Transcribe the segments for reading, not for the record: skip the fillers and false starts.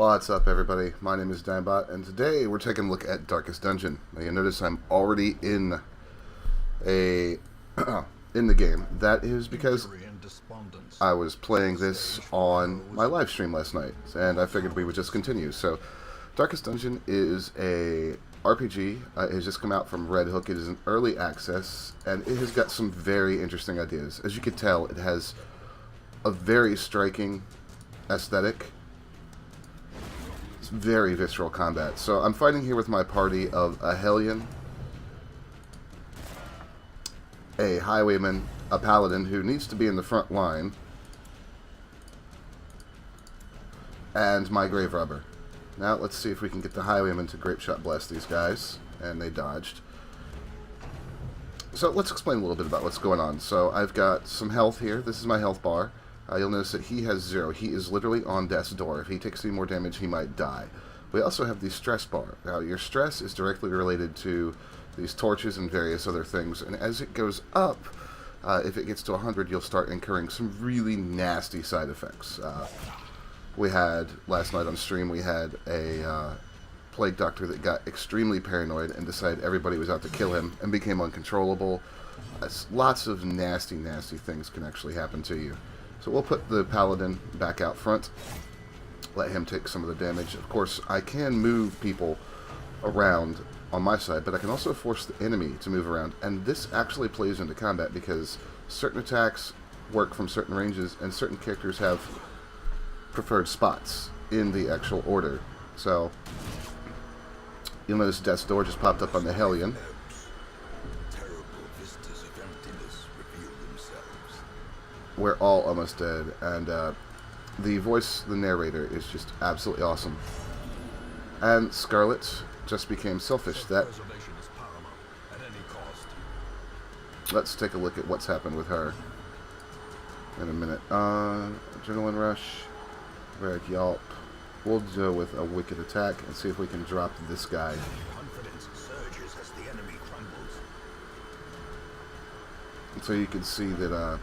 What's up, everybody? My name is Digm, and today we're taking a look at Darkest Dungeon. Now, you notice I'm already in a in the game. That is because I was playing this on my live stream last night, and I figured we would just continue. So, Darkest Dungeon is a RPG. It has just come out from Red Hook. It is an early access, and it has got some very interesting ideas. As you can tell, it has a very striking aesthetic. Very visceral combat. So I'm fighting here with my party of a Hellion, a Highwayman, a Paladin who needs to be in the front line, and my Grave Robber. Now let's see if we can get the Highwayman to Grape Shot Blast these guys, and they dodged. So let's explain a little bit about what's going on. So I've got some health here. This is my health bar. You'll notice that he has 0. He is literally on death's door. If he takes any more damage, he might die. We also have the stress bar. Now, your stress is directly related to these torches and various other things. And as it goes up, if it gets to 100, you'll start incurring some really nasty side effects. We had, last night on stream, we had a plague doctor that got extremely paranoid and decided everybody was out to kill him and became uncontrollable. Lots of nasty, nasty things can actually happen to you. So we'll put the Paladin back out front, let him take some of the damage. Of course, I can move people around on my side, but I can also force the enemy to move around. And this actually plays into combat because certain attacks work from certain ranges, and certain characters have preferred spots in the actual order. So you'll notice Death's Door just popped up on the Hellion. We're all almost dead, and the voice, the narrator, is just absolutely awesome. And Scarlet just became selfish. Let's take a look at what's happened with her in a minute. Adrenaline Rush, Rag Yelp. We'll go with a Wicked Attack and see if we can drop this guy. So you can see that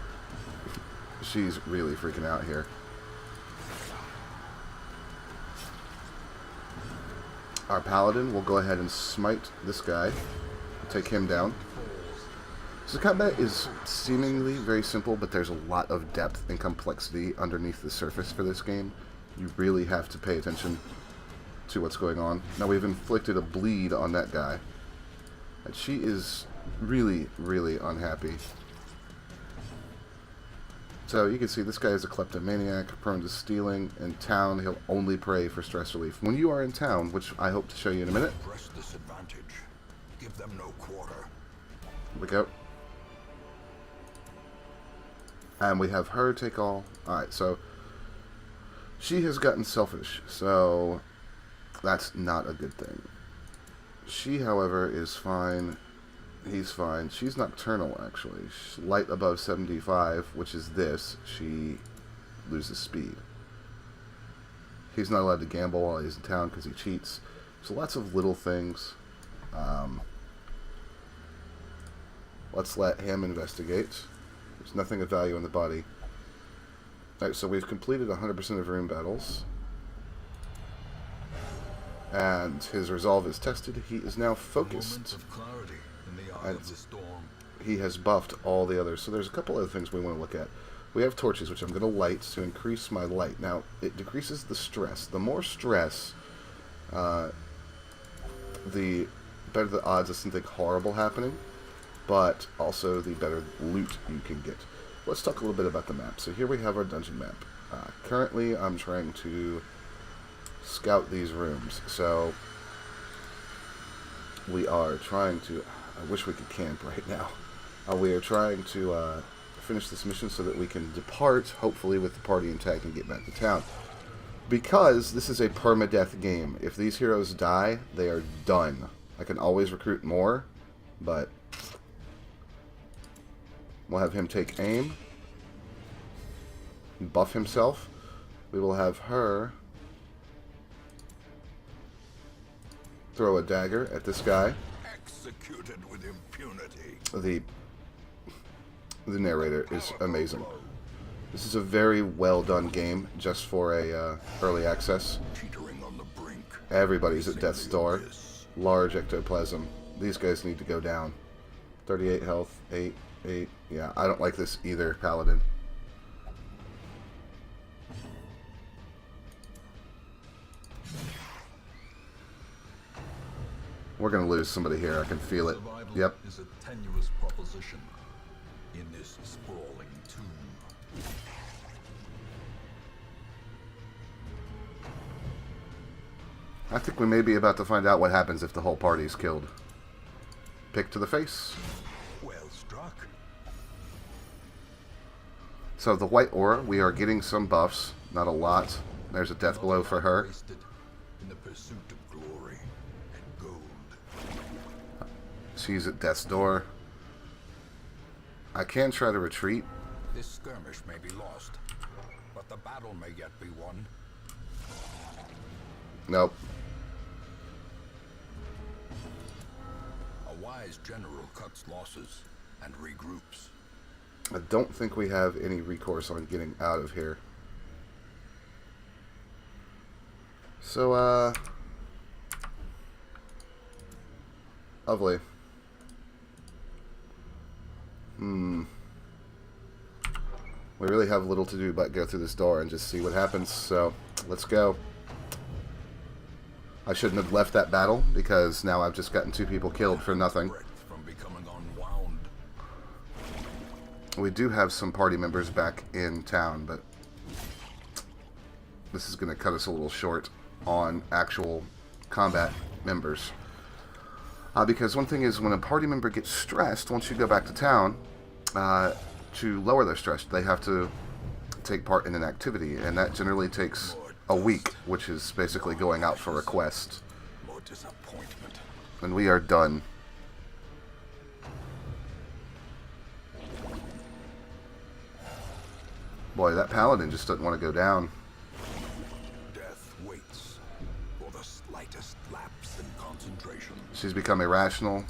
she's really freaking out here. Our Paladin will go ahead and smite this guy, take him down. So combat is seemingly very simple, but there's a lot of depth and complexity underneath the surface for this game. You really have to pay attention to what's going on. Now we've inflicted a bleed on that guy, and she is really, really unhappy. So you can see this guy is a kleptomaniac, prone to stealing. In town, he'll only pray for stress relief. When you are in town, which I hope to show you in a minute. Press this advantage. Give them no quarter. Here we go. And we have her take all. Alright, so she has gotten selfish, so that's not a good thing. She, however, is fine. He's fine. She's nocturnal, actually. She's light above 75, which is this. She loses speed. He's not allowed to gamble while he's in town because he cheats. So lots of little things. Let's let him investigate. There's nothing of value in the body. Alright, so we've completed 100% of room battles. And his resolve is tested. He is now focused. And he has buffed all the others. So there's a couple other things we want to look at. We have torches, which I'm going to light to increase my light. Now, it decreases the stress. The more stress, the better the odds of something horrible happening, but also the better loot you can get. Let's talk a little bit about the map. So here we have our dungeon map. Currently, I'm trying to scout these rooms. So we are trying to... I wish we could camp right now. We are trying to finish this mission so that we can depart, hopefully with the party intact, and get back to town. Because this is a permadeath game. If these heroes die, they are done. I can always recruit more, but we'll have him take aim, buff himself. We will have her throw a dagger at this guy. Executed with impunity. The narrator is amazing. This is a very well done game just for a early access. Teetering on the brink. Everybody's at death's Facing the door. abyss. Large ectoplasm. These guys need to go down. 38 health, 8, 8. Yeah, I don't like this either, Paladin. We're going to lose somebody here. I can feel it. Survival Yep. is a tenuous proposition in this sprawling tomb. I think we may be about to find out what happens if the whole party's killed. Pick to the face. Well struck. So the white aura, we are getting some buffs. Not a lot. There's a death blow for her. Wasted in the pursuit of glory and gold. She's at death's door. I can try to retreat. This skirmish may be lost, but the battle may yet be won. Nope. A wise general cuts losses and regroups. I don't think we have any recourse on getting out of here. So, lovely. We really have little to do but go through this door and just see what happens, so let's go. I shouldn't have left that battle, because now I've just gotten 2 people killed for nothing. Breath from becoming unwound. We do have some party members back in town, but this is going to cut us a little short on actual combat members. Because one thing is, when a party member gets stressed, once you go back to town, to lower their stress, they have to take part in an activity, and that generally takes a week, which is basically going out for a quest. More disappointment. And we are done. Boy, that paladin just doesn't want to go down. Death waits for the slightest lapse in concentration. She's become irrational.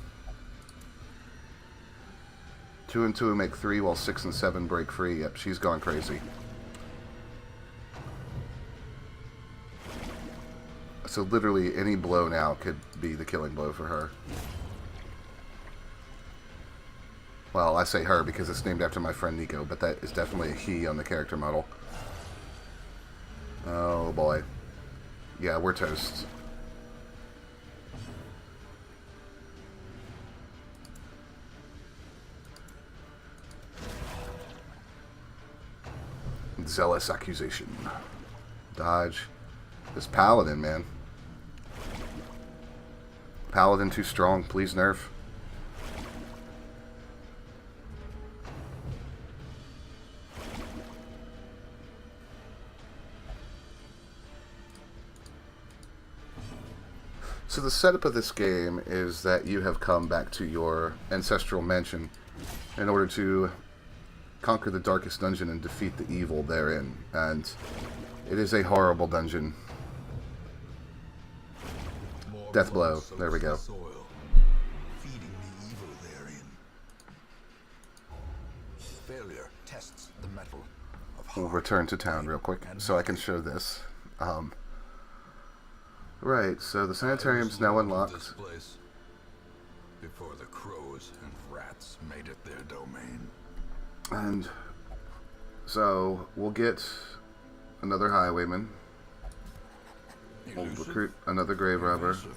2 and 2 make 3, while 6 and 7 break free. Yep, she's gone crazy. So literally any blow now could be the killing blow for her. Well, I say her because it's named after my friend Nico, but that is definitely a he on the character model. Oh boy. Yeah, we're toast. Zealous accusation. Dodge. This paladin, man. Paladin too strong. Please nerf. So the setup of this game is that you have come back to your ancestral mansion in order to conquer the darkest dungeon and defeat the evil therein. And it is a horrible dungeon. More Death blood blow. soaks There we go. the soil, feeding the evil therein. Failure tests the metal of We'll heart. return to town real quick so I can show this. Right, so the sanitarium's now This unlocked. place. Before the crows and rats made it their domain. And so we'll get another highwayman. We'll Elusive, recruit another grave robber. evasive,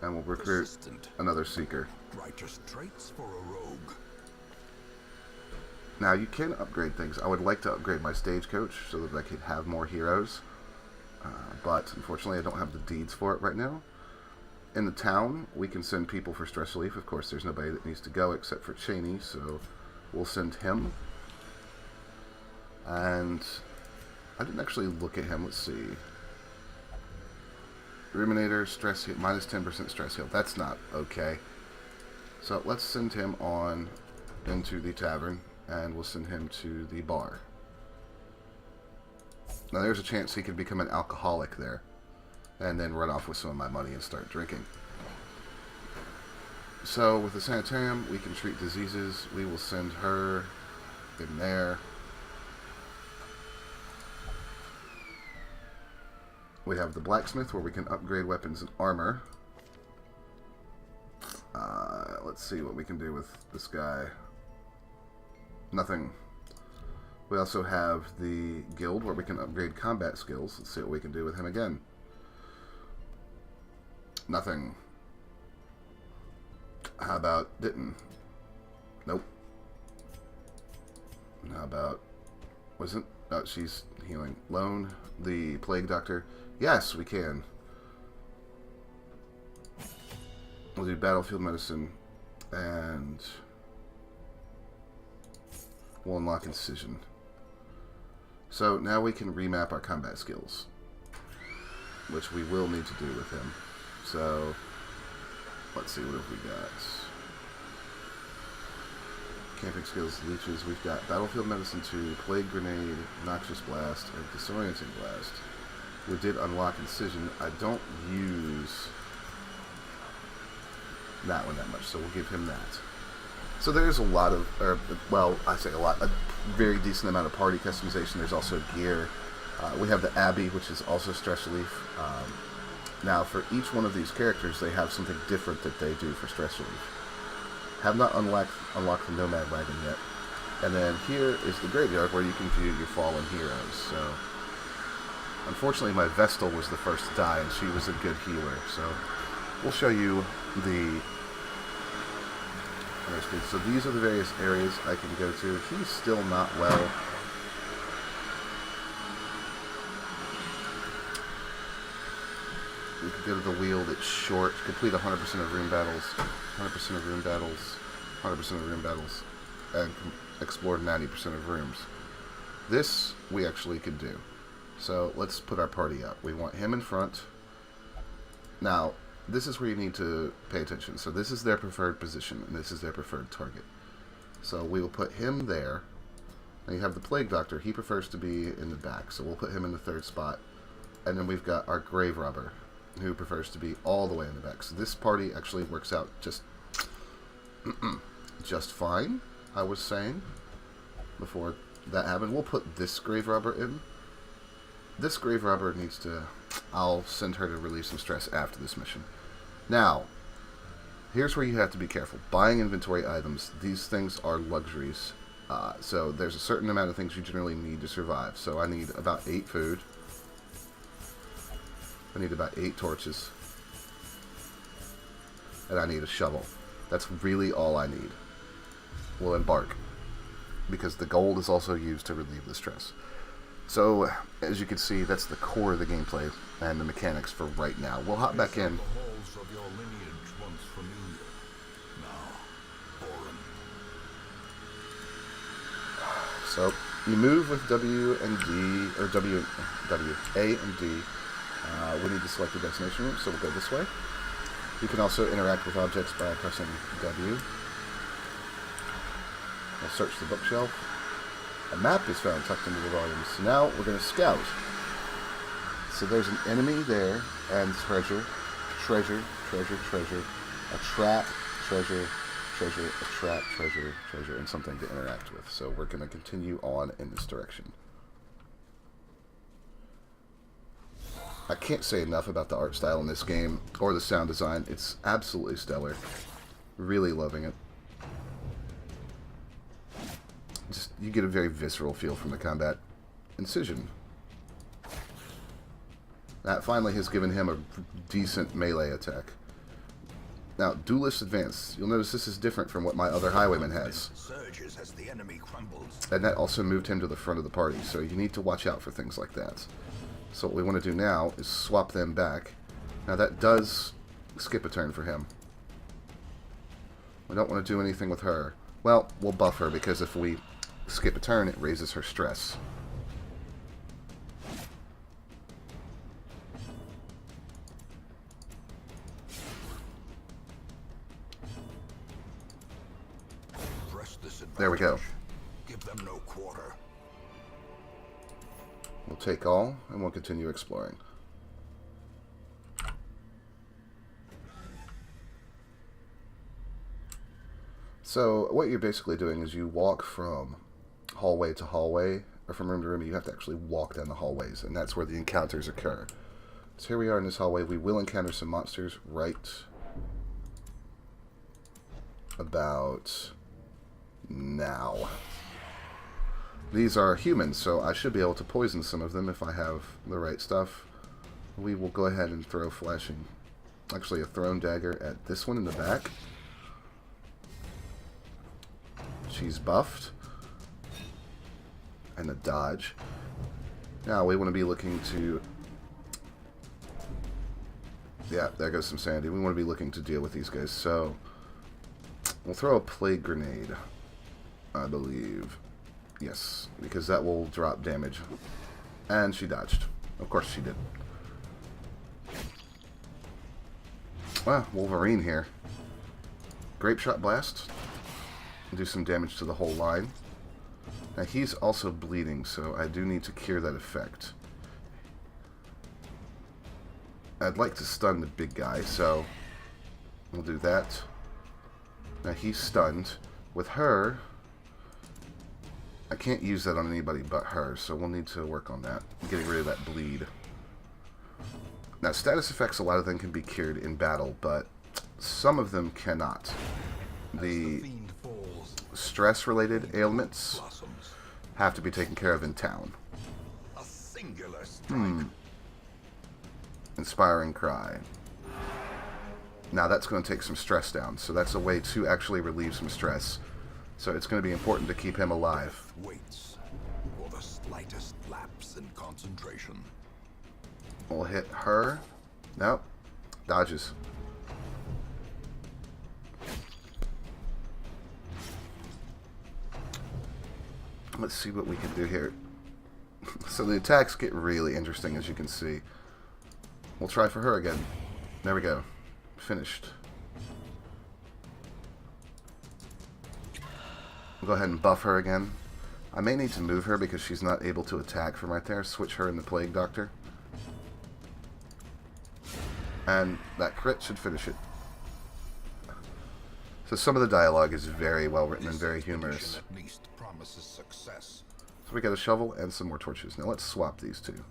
And we'll recruit persistent. another seeker. Righteous traits for a rogue. Now you can upgrade things. I would like to upgrade my stagecoach so that I could have more heroes. But unfortunately I don't have the deeds for it right now. In the town, we can send people for stress relief. Of course, there's nobody that needs to go except for Cheney, so we'll send him. And I didn't actually look at him. Let's see. Ruminator, stress heal, minus 10% stress heal. That's not okay. So let's send him on into the tavern, and we'll send him to the bar. Now there's a chance he could become an alcoholic there, and then run off with some of my money and start drinking. So with the sanitarium, we can treat diseases. We will send her in there. We have the blacksmith where we can upgrade weapons and armor. Let's see what we can do with this guy. Nothing. We also have the guild where we can upgrade combat skills. Let's see what we can do with him again. Nothing. How about Digm? Nope. How about... wasn't... oh, she's healing. Lone, the plague doctor. Yes, we can. We'll do battlefield medicine, and we'll unlock incision. So now we can remap our combat skills, which we will need to do with him. So let's see, what have we got? Camping skills, leeches. We've got battlefield medicine 2, plague grenade, noxious blast, and disorienting blast. We did unlock incision. I don't use that one that much, so we'll give him that. So there's a lot of, well, I say a lot, a very decent amount of party customization. There's also gear. We have the Abbey, which is also stress relief. Now, for each one of these characters, they have something different that they do for stress relief. Have not unlocked the Nomad Wagon yet. And then here is the graveyard where you can view your fallen heroes. So, unfortunately, my Vestal was the first to die, and she was a good healer. So, we'll show you the... so these are the various areas I can go to. He's still not well. We could go to the wheel that's short. Complete 100% of room battles. 100% of room battles. 100% of room battles. And explore 90% of rooms. This we actually could do. So let's put our party up. We want him in front. Now, this is where you need to pay attention. So this is their preferred position, and this is their preferred target. So we will put him there. And you have the Plague Doctor. He prefers to be in the back, so we'll put him in the third spot. And then we've got our Grave Robber, who prefers to be all the way in the back. So this party actually works out just just fine, I was saying, before that happened. We'll put this Grave Robber in. This Grave Robber needs to... I'll send her to relieve some stress after this mission. Now, here's where you have to be careful. Buying inventory items, these things are luxuries. So there's a certain amount of things you generally need to survive. So I need about 8 food. I need about 8 torches. And I need a shovel. That's really all I need. We'll embark. Because the gold is also used to relieve the stress. So, as you can see, that's the core of the gameplay and the mechanics for right now. We'll hop back in. The halls of your lineage once familiar, now foreign. So, you move with W and D, or A and D. We need to select the destination room, so we'll go this way. You can also interact with objects by pressing W. We'll search the bookshelf. A map is found tucked into the volumes. So now we're going to scout. So there's an enemy there, and treasure, treasure, treasure, treasure, a trap, treasure, treasure, a trap, treasure, treasure, and something to interact with. So we're going to continue on in this direction. I can't say enough about the art style in this game, or the sound design. It's absolutely stellar. Really loving it. Just, you get a very visceral feel from the combat. Incision. That finally has given him a decent melee attack. Now, Duelist Advance. You'll notice this is different from what my other Highwayman has. Surges as the enemy crumbles. And that also moved him to the front of the party, so you need to watch out for things like that. So what we want to do now is swap them back. Now that does skip a turn for him. We don't want to do anything with her. Well, we'll buff her, because if we skip a turn, it raises her stress. There we go. Give them no quarter. We'll take all, and we'll continue exploring. So, what you're basically doing is you walk from hallway to hallway, or from room to room. You have to actually walk down the hallways, and that's where the encounters occur. So here we are in this hallway. We will encounter some monsters right about now. These are humans, so I should be able to poison some of them if I have the right stuff. We will go ahead and throw flashing, actually a thrown dagger at this one in the back. She's buffed. And a dodge. Now we want to be looking to... Yeah, there goes some sanity. We want to be looking to deal with these guys, so... We'll throw a plague grenade, I believe. Yes, because that will drop damage. And she dodged. Of course she did. Ah, Wolverine here. Grape Shot Blast. Do some damage to the whole line. Now he's also bleeding, so I do need to cure that effect. I'd like to stun the big guy, so we'll do that. Now he's stunned. With her, I can't use that on anybody but her, so we'll need to work on that. Getting rid of that bleed. Now status effects, a lot of them can be cured in battle, but some of them cannot. The stress-related ailments have to be taken care of in town. A singular strike. Inspiring Cry. Now that's going to take some stress down, so that's a way to actually relieve some stress. So it's going to be important to keep him alive. Waits for the slightest lapse in concentration. We'll hit her. Nope. Dodges. Let's see what we can do here. So the attacks get really interesting, as you can see. We'll try for her again. There we go. Finished. We'll go ahead and buff her again. I may need to move her because she's not able to attack from right there. Switch her in the Plague Doctor. And that crit should finish it. So some of the dialogue is very well written and very humorous. At least promises success. So we got a shovel and some more torches. Now let's swap these two.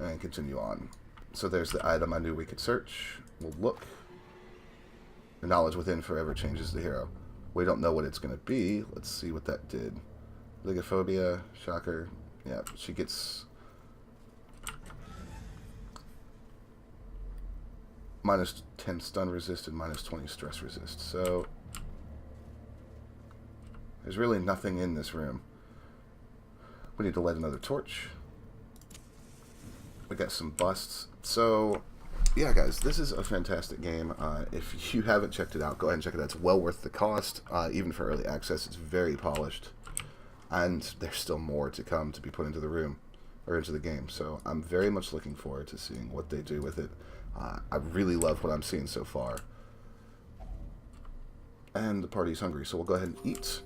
And continue on. So there's the item I knew we could search. We'll look. The knowledge within forever changes the hero. We don't know what it's going to be. Let's see what that did. Ligophobia, shocker. Yeah, she gets minus 10 stun resist and minus 20 stress resist. So there's really nothing in this room. We need to light another torch. We got some busts. So yeah, guys, this is a fantastic game. If you haven't checked it out, go ahead and check it out. It's well worth the cost, even for early access. It's very polished, and there's still more to come to be put into the room or into the game. So I'm very much looking forward to seeing what they do with it. I really love what I'm seeing so far, and the party's hungry, so we'll go ahead and eat.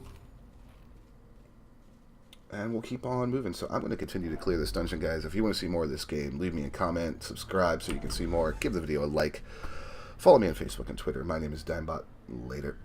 And we'll keep on moving. So I'm going to continue to clear this dungeon, guys. If you want to see more of this game, leave me a comment, subscribe so you can see more, give the video a like, follow me on Facebook and Twitter. My name is Digmbot. Later.